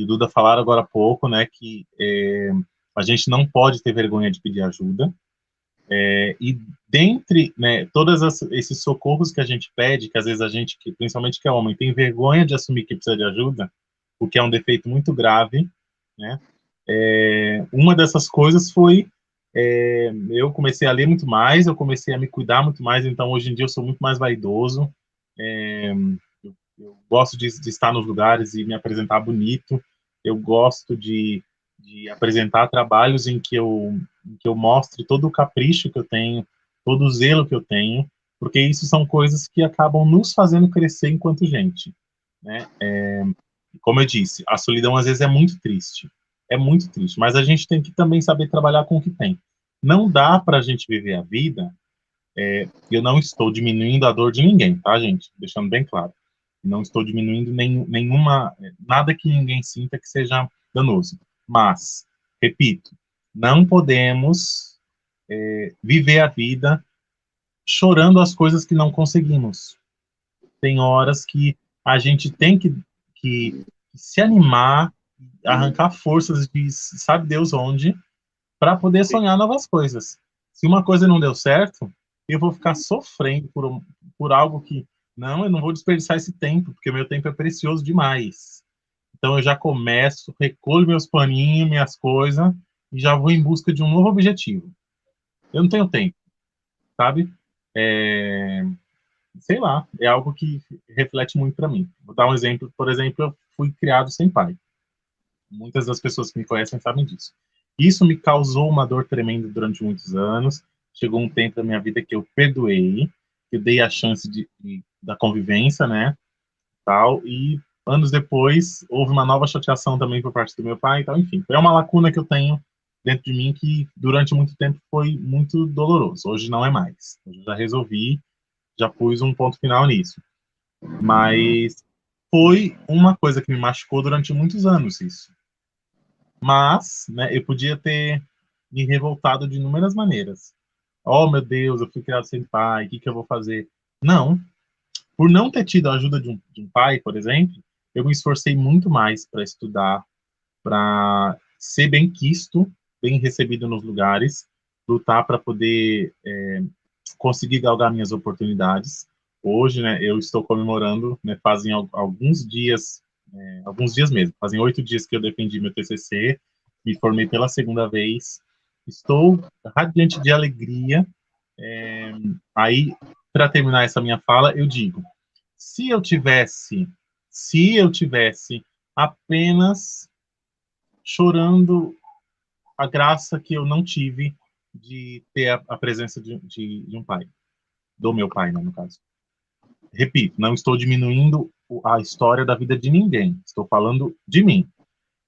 Duda falaram agora há pouco, né, que a gente não pode ter vergonha de pedir ajuda. E dentre, né, todos esses socorros que a gente pede, que às vezes a gente, principalmente que é homem, tem vergonha de assumir que precisa de ajuda, o que é um defeito muito grave, né? Uma dessas coisas foi eu comecei a ler muito mais, eu comecei a me cuidar muito mais, então hoje em dia eu sou muito mais vaidoso, eu gosto de estar nos lugares e me apresentar bonito, eu gosto de apresentar trabalhos em que eu mostre todo o capricho que eu tenho, todo o zelo que eu tenho, porque isso são coisas que acabam nos fazendo crescer enquanto gente, né? Como eu disse, a solidão às vezes é muito triste, mas a gente tem que também saber trabalhar com o que tem. Não dá para a gente viver a vida, eu não estou diminuindo a dor de ninguém, tá, gente? Deixando bem claro. Não estou diminuindo nada que ninguém sinta que seja danoso. Mas, repito, não podemos viver a vida chorando as coisas que não conseguimos. Tem horas que a gente tem que se animar, arrancar forças de sabe Deus onde, para poder sonhar novas coisas. Se uma coisa não deu certo, eu vou ficar sofrendo por algo que, não, eu não vou desperdiçar esse tempo, porque o meu tempo é precioso demais. Então eu já começo, recolho meus paninhos, minhas coisas, e já vou em busca de um novo objetivo. Eu não tenho tempo, sabe? Sei lá, é algo que reflete muito para mim. Vou dar um exemplo, por exemplo, eu fui criado sem pai. Muitas das pessoas que me conhecem sabem disso. Isso me causou uma dor tremenda durante muitos anos. Chegou um tempo da minha vida que eu perdoei, que eu dei a chance da convivência, né, tal, e anos depois houve uma nova chateação também por parte do meu pai, então, enfim, é uma lacuna que eu tenho dentro de mim que durante muito tempo foi muito doloroso. Hoje não é mais. Hoje eu já resolvi, já pus um ponto final nisso. Mas foi uma coisa que me machucou durante muitos anos, isso. Mas, né, eu podia ter me revoltado de inúmeras maneiras. Oh, meu Deus, eu fui criado sem pai, o que eu vou fazer? Não. Por não ter tido a ajuda de um pai, por exemplo, eu me esforcei muito mais para estudar, para ser bem quisto, bem recebido nos lugares, lutar para poder conseguir galgar minhas oportunidades. Hoje, né, eu estou comemorando, né, fazem alguns dias mesmo, fazem 8 dias que eu defendi meu TCC, me formei pela segunda vez, estou radiante de alegria. Aí, para terminar essa minha fala, eu digo, se eu tivesse apenas chorando a graça que eu não tive de ter a presença de um pai, do meu pai, né, no caso. Repito, não estou diminuindo a história da vida de ninguém, estou falando de mim.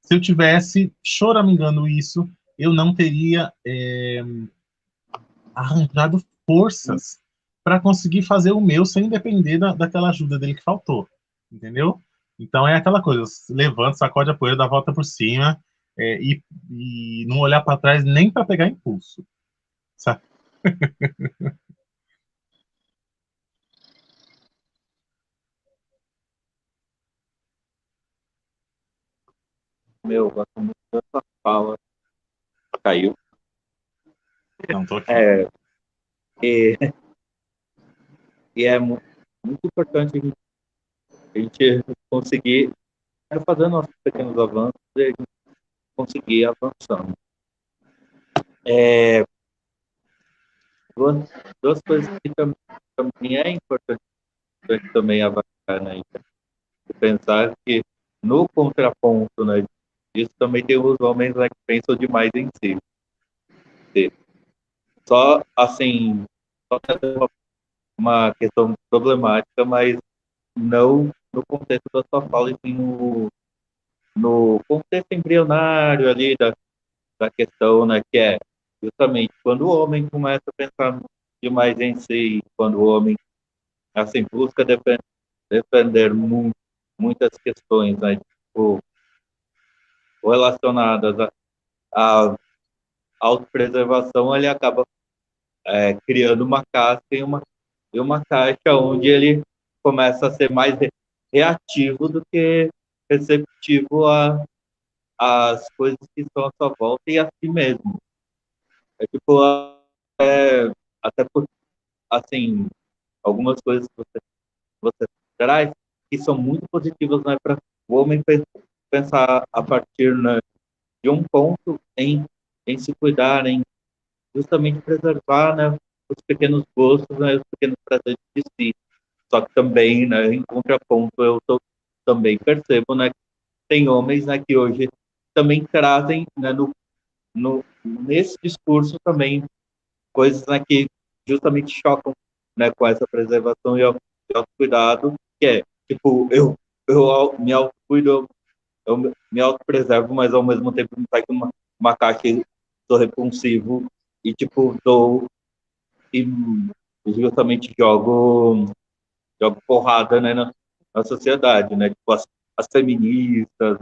Se eu tivesse choramingando isso, eu não teria arrancado forças para conseguir fazer o meu sem depender daquela ajuda dele que faltou, entendeu? Então é aquela coisa, levanta, sacode a poeira, dá a volta por cima e não olhar para trás nem para pegar impulso, sabe? Meu, eu gosto muito dessa fala. Caiu. Não, tô aqui. E, e é muito importante a gente conseguir fazer nossos pequenos avanços e a gente conseguir avançando. Duas coisas que também é importante também avaliar, né? Pensar que no contraponto, né, disso também tem os homens, né, que pensam demais em si. Só, assim, só uma questão problemática, mas não no contexto da sua fala, e sim no contexto embrionário ali da questão, né, que é justamente quando o homem começa a pensar demais em si, quando o homem, assim, busca defender muitas questões, né, tipo, relacionadas à autopreservação, ele acaba criando uma casca e uma caixa onde ele começa a ser mais reativo do que receptivo às coisas que estão à sua volta e a si mesmo. É tipo, até por, assim, algumas coisas que você traz que são muito positivas, né, para o homem pensar a partir, né, de um ponto em se cuidar, em justamente preservar, né, os pequenos gostos, né, os pequenos prazeres de si. Só que também, né, em contraponto, também percebo, né, que tem homens, né, que hoje também trazem, né, nesse discurso também coisas, né, que justamente chocam, né, com essa preservação e autocuidado, que é, tipo, eu me autocuido, eu me autopreservo, mas ao mesmo tempo me pego uma caixa e sou repulsivo e, tipo, e justamente jogo porrada, né, na sociedade, né, tipo, as feministas,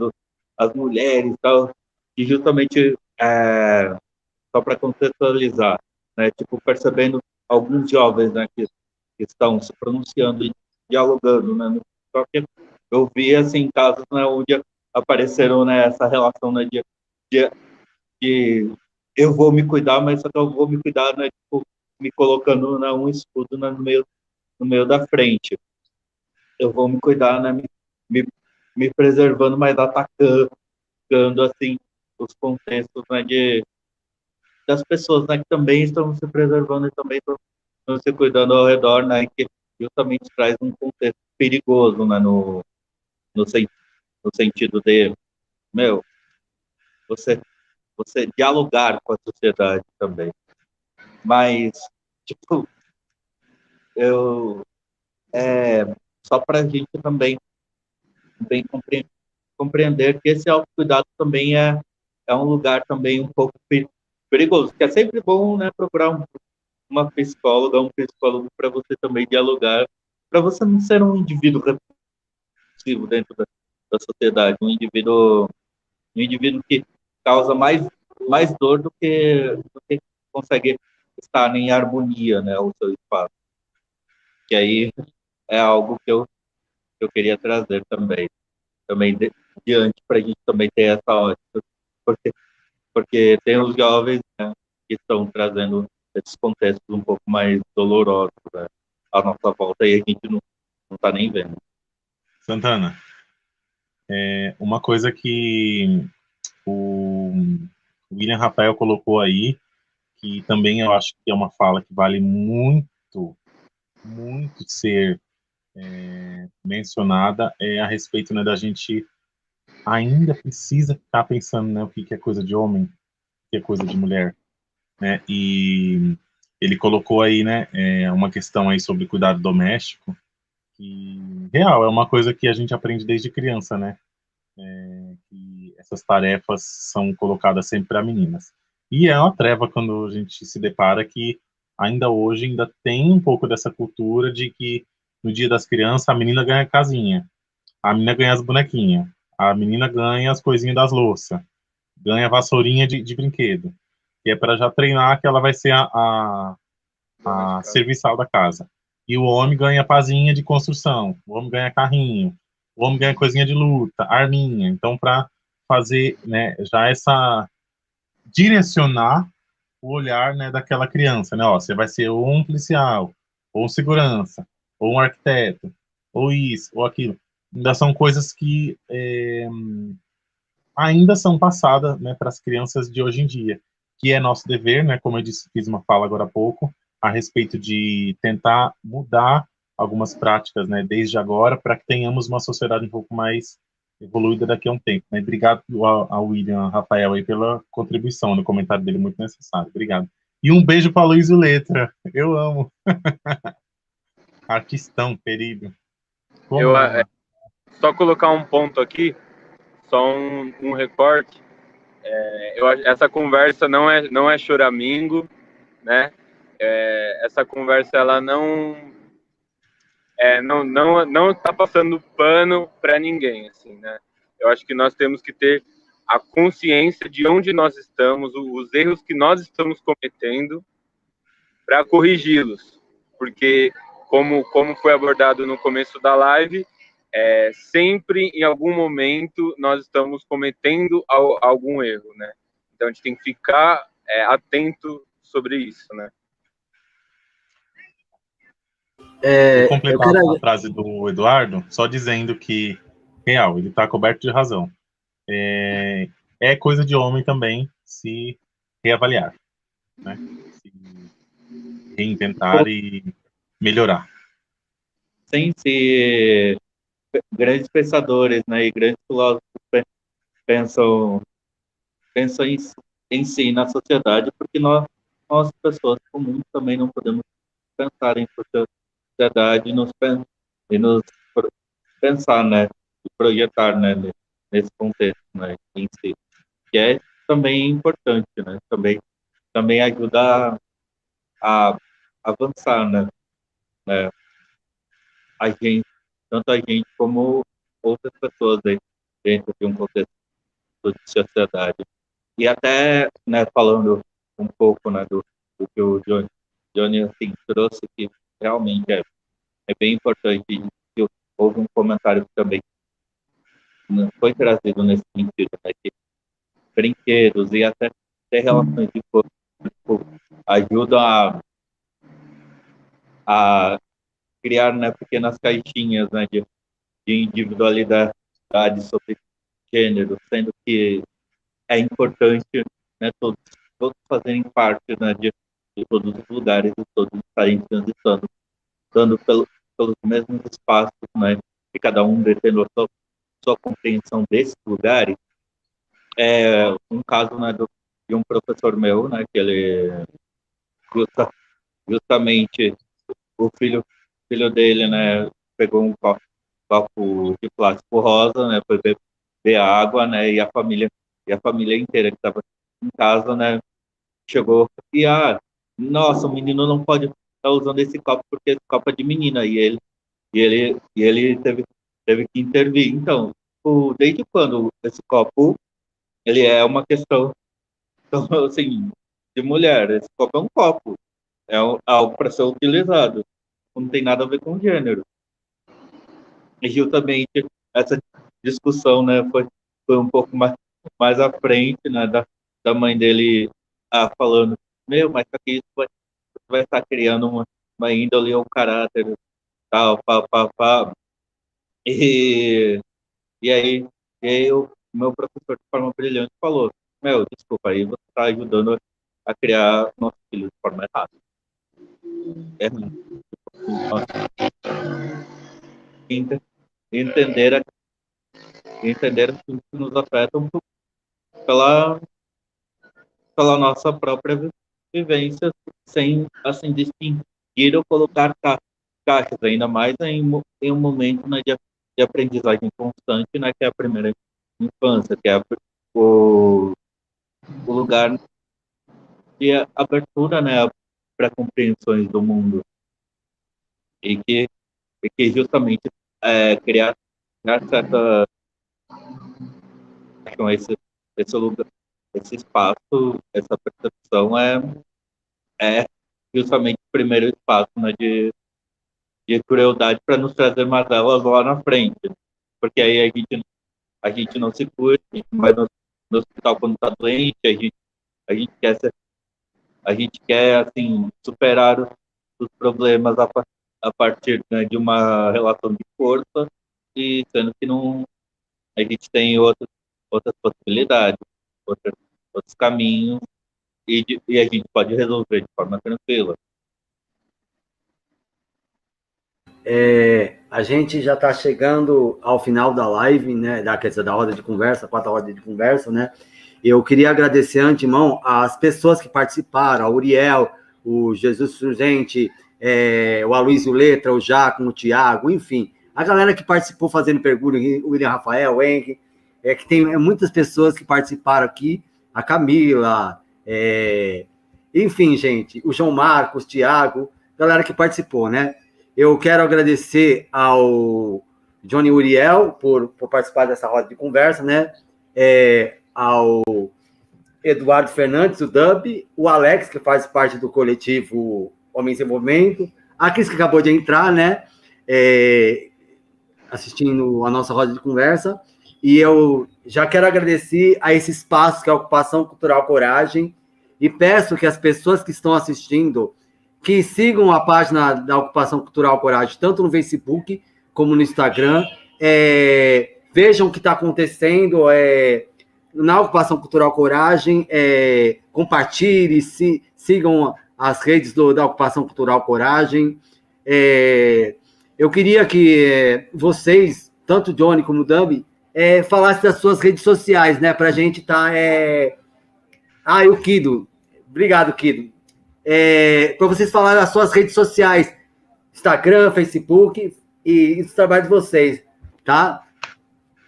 as mulheres, tal, que justamente, só para contextualizar, né, tipo, percebendo alguns jovens, né, que estão se pronunciando e dialogando, né, só que eu vi, assim, casos, né, onde apareceram, né, essa relação, né, de, de eu vou me cuidar, mas só que eu vou me cuidar, né, tipo, me colocando, né, um escudo, né, no meio da frente. Eu vou me cuidar, né, me, me preservando, mas atacando, assim, os contextos, né, das pessoas, né, que também estão se preservando e também estão se cuidando ao redor, né, que justamente traz um contexto perigoso, né, no, sen, no sentido de, meu, você, você dialogar com a sociedade também. Mas, tipo, eu, só para a gente também compreender que esse autocuidado também é um lugar também um pouco perigoso, que é sempre bom, né, procurar uma psicóloga, um psicólogo para você também dialogar, para você não ser um indivíduo repulsivo dentro da sociedade, um indivíduo que causa mais dor do que consegue estar em harmonia, né, ao seu espaço. Que aí é algo que eu queria trazer também diante para a gente também ter essa ótica, porque tem os jovens, né, que estão trazendo esses contextos um pouco mais dolorosos, né, à nossa volta e a gente não está nem vendo. Santana, uma coisa que o William Rafael colocou aí, que também eu acho que é uma fala que vale muito, muito ser mencionada, é a respeito, né, da gente ainda precisa ficar pensando, né, o que é coisa de homem, o que é coisa de mulher, né, e ele colocou aí, né, uma questão aí sobre cuidado doméstico, que, real, é uma coisa que a gente aprende desde criança, né, que essas tarefas são colocadas sempre para meninas. E é uma treva quando a gente se depara que ainda hoje ainda tem um pouco dessa cultura de que no Dia das Crianças a menina ganha a casinha, a menina ganha as bonequinhas, a menina ganha as coisinhas das louças. ganha vassourinha de brinquedo, que é para já treinar que ela vai ser a serviçal da casa. E o homem ganha pazinha de construção, o homem ganha carrinho, o homem ganha coisinha de luta, arminha. Então, para fazer, né, já essa direcionar o olhar, né, daquela criança, né? Ó, você vai ser ou um policial, ou um segurança, ou um arquiteto, ou isso, ou aquilo. Ainda são coisas que ainda são passadas, né, para as crianças de hoje em dia, que é nosso dever, né, como eu disse, fiz uma fala agora há pouco, a respeito de tentar mudar algumas práticas, né, desde agora, para que tenhamos uma sociedade um pouco mais evoluída daqui a um tempo. Né? Obrigado ao William Rafael aí pela contribuição no comentário dele, muito necessário. Obrigado. E um beijo para Luiz Letra. Eu amo. Artistão, querido. Como não? Só colocar um ponto aqui, só um recorte. Essa conversa não é choramingo, né? Essa conversa ela não está passando pano para ninguém, assim, né? Eu acho que nós temos que ter a consciência de onde nós estamos, os erros que nós estamos cometendo, para corrigi-los, porque como foi abordado no começo da live, sempre em algum momento nós estamos cometendo algum erro, né? Então a gente tem que ficar atento sobre isso, né? Vou completar a frase do Eduardo, só dizendo que, real, ele está coberto de razão. É coisa de homem também se reavaliar, né? Se reinventar e melhorar. Sem ser grandes pensadores, né, e grandes filósofos pensam em si, na sociedade, porque nós pessoas comuns, também não podemos pensar em sociedade e nos pensar, né, e projetar, né, nesse contexto, né, em si, que é também importante, né, também ajuda a avançar, né, a gente, tanto a gente como outras pessoas dentro de um contexto de sociedade. E até, né, falando um pouco, né, do que o Johnny assim, trouxe, que realmente é bem importante, que houve um comentário que também foi trazido nesse sentido, né, que brinquedos e até relações de corpo ajudam a criar, né, pequenas caixinhas, né, de individualidade sobre gênero, sendo que é importante, né, todos fazerem parte, né, de todos os lugares e todos estarem transitando, dando pelos mesmos espaços, né, e cada um tendo a sua compreensão desses lugares. Um caso, né, de um professor meu, né, que ele justamente o filho dele, né, pegou um copo de plástico rosa, né, foi beber água, né, e a família inteira que estava em casa, né, chegou e nossa, o menino não pode estar usando esse copo porque esse copo é de menina, e ele teve que intervir. Então, desde quando esse copo ele é uma questão então, assim, de mulher, esse copo é um copo, algo para ser utilizado, não tem nada a ver com gênero. E justamente essa discussão, né, foi um pouco mais à frente, né, da mãe dele falando, mas aqui isso vai estar criando uma índole ou um caráter, tal, pá, pá, pá. E, e aí, o meu professor, de forma brilhante, falou, desculpa, aí você está ajudando a criar nosso filho de forma errada. Entender que nos afetam pela nossa própria vivência, sem assim distinguir ou colocar caixas, ainda mais em um momento, né, de aprendizagem constante, né, que é a primeira infância, que é o lugar de abertura, né, para compreensões do mundo, e que justamente criar certa esse lugar, esse espaço, essa percepção é justamente o primeiro espaço, né, de crueldade para nos trazer mazelas lá na frente. Porque aí a gente não se cura, a gente vai no hospital quando está doente, a gente quer, a gente quer assim, superar os problemas a partir, né, de uma relação de força, e sendo que não, a gente tem outras possibilidades, outros, outros caminhos, e a gente pode resolver de forma tranquila. A gente já está chegando ao final da live, né? Da roda de conversa, quarta roda de conversa, né? Eu queria agradecer antemão as pessoas que participaram, a Uriel, o Jesus Surgente, o Aloysio Letra, o Jaco, o Thiago, enfim, a galera que participou fazendo perguntas, o William Rafael, o Henrique, que tem muitas pessoas que participaram aqui, a Camila, enfim, gente, o João Marcos, o Thiago, galera que participou, né? Eu quero agradecer ao Johnny Uriel por participar dessa roda de conversa, né? Ao Eduardo Fernandes, o Dub, o Alex, que faz parte do coletivo Homens em Movimento, a Cris, que acabou de entrar, né? Assistindo a nossa roda de conversa. E eu já quero agradecer a esse espaço que é a Ocupação Cultural Coragem, e peço que as pessoas que estão assistindo que sigam a página da Ocupação Cultural Coragem, tanto no Facebook como no Instagram, vejam o que está acontecendo na Ocupação Cultural Coragem, compartilhe, sigam as redes da Ocupação Cultural Coragem. Eu queria que vocês, tanto o Johnny como o Dami, falassem das suas redes sociais, né, para a gente estar... e o Kido. Obrigado, Kido. Para vocês falarem as suas redes sociais, Instagram, Facebook e os trabalhos de vocês, tá?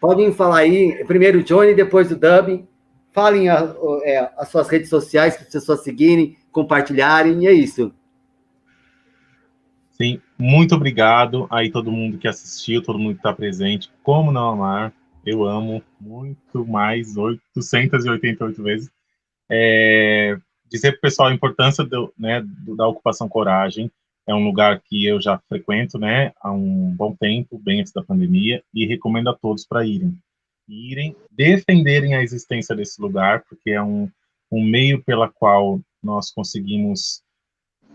Podem falar aí, primeiro o Johnny, depois o Dub. Falem as suas redes sociais, para as pessoas seguirem, compartilharem, e é isso. Sim, muito obrigado aí todo mundo que assistiu, todo mundo que está presente. Como não amar? Eu amo muito mais 888 vezes. Dizer para o pessoal a importância da Ocupação Coragem. É um lugar que eu já frequento, né, há um bom tempo, bem antes da pandemia, e recomendo a todos para irem, defenderem a existência desse lugar, porque é um meio pela qual nós conseguimos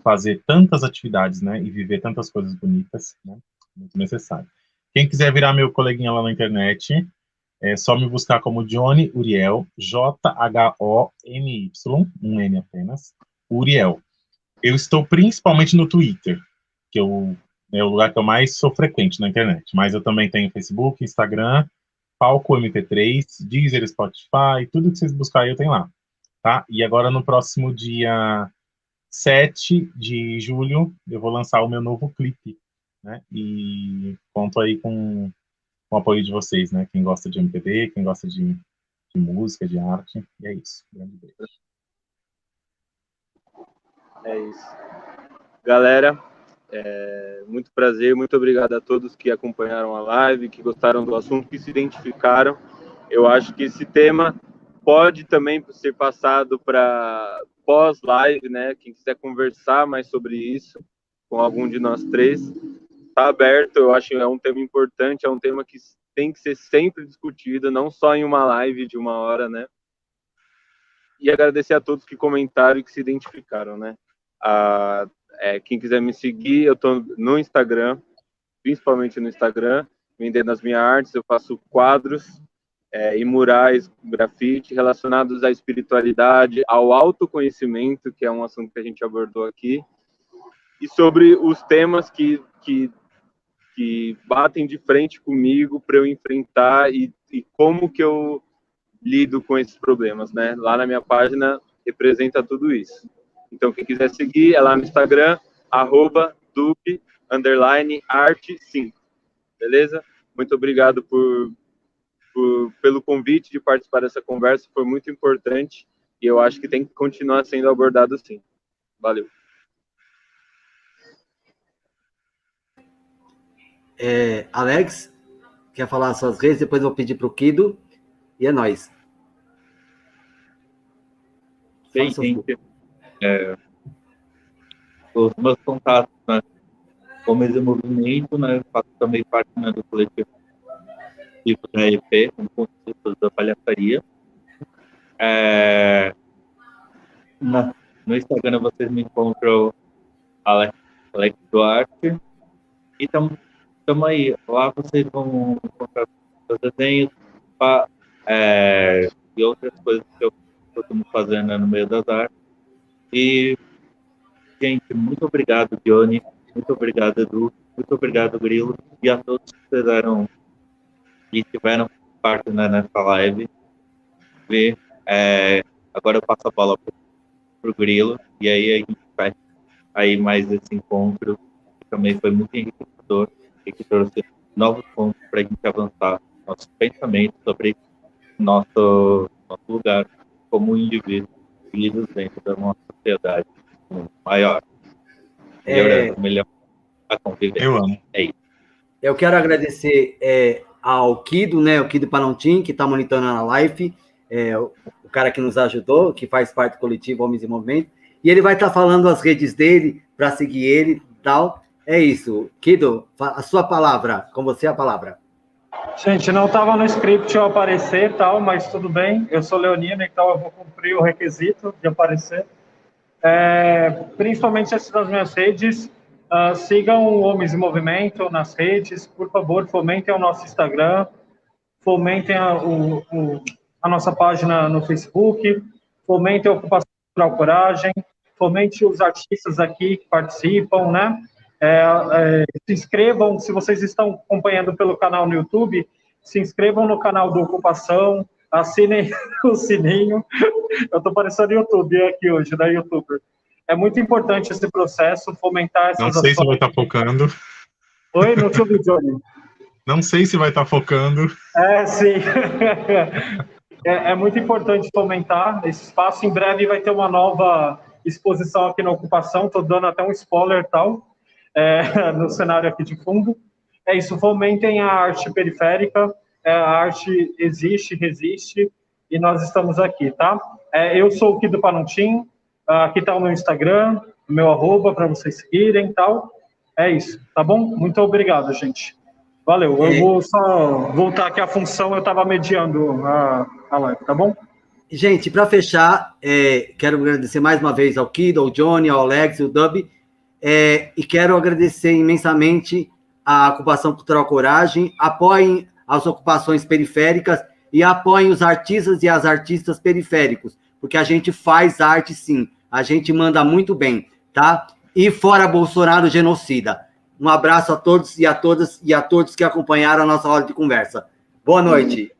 fazer tantas atividades, né, e viver tantas coisas bonitas, né, muito necessário. Quem quiser virar meu coleguinha lá na internet, é só me buscar como Johnny Uriel, Johony, um N apenas, Uriel. Eu estou principalmente no Twitter, que é o lugar que eu mais sou frequente na internet, mas eu também tenho Facebook, Instagram, Palco MP3, Deezer, Spotify, tudo que vocês buscarem eu tenho lá, tá? E agora no próximo dia 7 de julho eu vou lançar o meu novo clipe, né? E conto aí com o apoio de vocês, né? Quem gosta de MPB, quem gosta de música, de arte, e é isso. Grande beijo. É isso. Galera, muito prazer, muito obrigado a todos que acompanharam a live, que gostaram do assunto, que se identificaram. Eu acho que esse tema pode também ser passado para pós-live, né? Quem quiser conversar mais sobre isso com algum de nós três, está aberto. Eu acho que é um tema importante, é um tema que tem que ser sempre discutido, não só em uma live de 1 hora, né? E agradecer a todos que comentaram e que se identificaram, né? Quem quiser me seguir, eu estou no Instagram, principalmente no Instagram, vendendo as minhas artes. Eu faço quadros e murais, grafite, relacionados à espiritualidade, ao autoconhecimento, que é um assunto que a gente abordou aqui, e sobre os temas que batem de frente comigo para eu enfrentar e como que eu lido com esses problemas, né? Lá na minha página representa tudo isso. Então, quem quiser seguir, é lá no Instagram, @dup_arte5, beleza? Muito obrigado pelo convite de participar dessa conversa, foi muito importante, e eu acho que tem que continuar sendo abordado sim. Valeu. Alex, quer falar as suas redes? Depois eu vou pedir para o Kido, e é nóis. bem, gente, os meus contatos, né? Homens em Movimento, né? Faço também parte, né, do coletivo da EP, como consultor da palhaçaria. No Instagram vocês me encontram Alex Duarte. E estamos aí. Lá vocês vão encontrar os desenhos e outras coisas que eu estou fazendo, né, no meio das artes. E, gente, muito obrigado, Johnny. Muito obrigado, Edu. Muito obrigado, Grilo. E a todos que fizeram e tiveram parte, né, nessa live. Agora eu passo a bola pro Grilo. E aí a gente faz aí mais esse encontro. Que também foi muito enriquecedor e que trouxe novos pontos para a gente avançar nosso pensamento sobre nosso lugar como indivíduo vivos dentro da nossa sociedade maior. Melhor a conviver. Eu amo. É isso. Eu quero agradecer ao Kido, né, o Kido Panontin, que está monitorando a live, o cara que nos ajudou, que faz parte do coletivo Homens em Movimento, e ele vai estar falando as redes dele, para seguir ele e tal. É isso. Kido, a sua palavra, com você a palavra. Gente, não estava no script eu aparecer e tal, mas tudo bem. Eu sou leonino, então eu vou cumprir o requisito de aparecer. Principalmente essas minhas redes, sigam o Homens em Movimento nas redes, por favor, fomentem o nosso Instagram, fomentem a nossa página no Facebook, fomentem a Ocupação Cultural Coragem, fomente os artistas aqui que participam, né? Se inscrevam, se vocês estão acompanhando pelo canal no YouTube, se inscrevam no canal do Ocupação, assinem o sininho. Eu estou parecendo YouTube aqui hoje, né, YouTuber. É muito importante esse processo, fomentar essas ações. Não sei se vai estar focando. Oi, no YouTube, Johnny. Não sei se vai estar focando. Sim. É muito importante fomentar esse espaço. Em breve vai ter uma nova exposição aqui na Ocupação, estou dando até um spoiler e tal, no cenário aqui de fundo. É isso, fomentem a arte periférica, a arte existe, resiste, e nós estamos aqui, tá? Eu sou o Kido Panontin, aqui está o meu Instagram, o meu @, para vocês seguirem e tal. É isso, tá bom? Muito obrigado, gente. Valeu, eu vou só voltar aqui à função, eu estava mediando a live, tá bom? Gente, para fechar, quero agradecer mais uma vez ao Kido, ao Johnny, ao Alex e ao Dub, e quero agradecer imensamente à Ocupação Cultural Coragem. Apoiem as ocupações periféricas e apoiem os artistas e as artistas periféricos, porque a gente faz arte sim, a gente manda muito bem, tá? E fora Bolsonaro genocida. Um abraço a todos e a todas e a todos que acompanharam a nossa roda de conversa. Boa noite.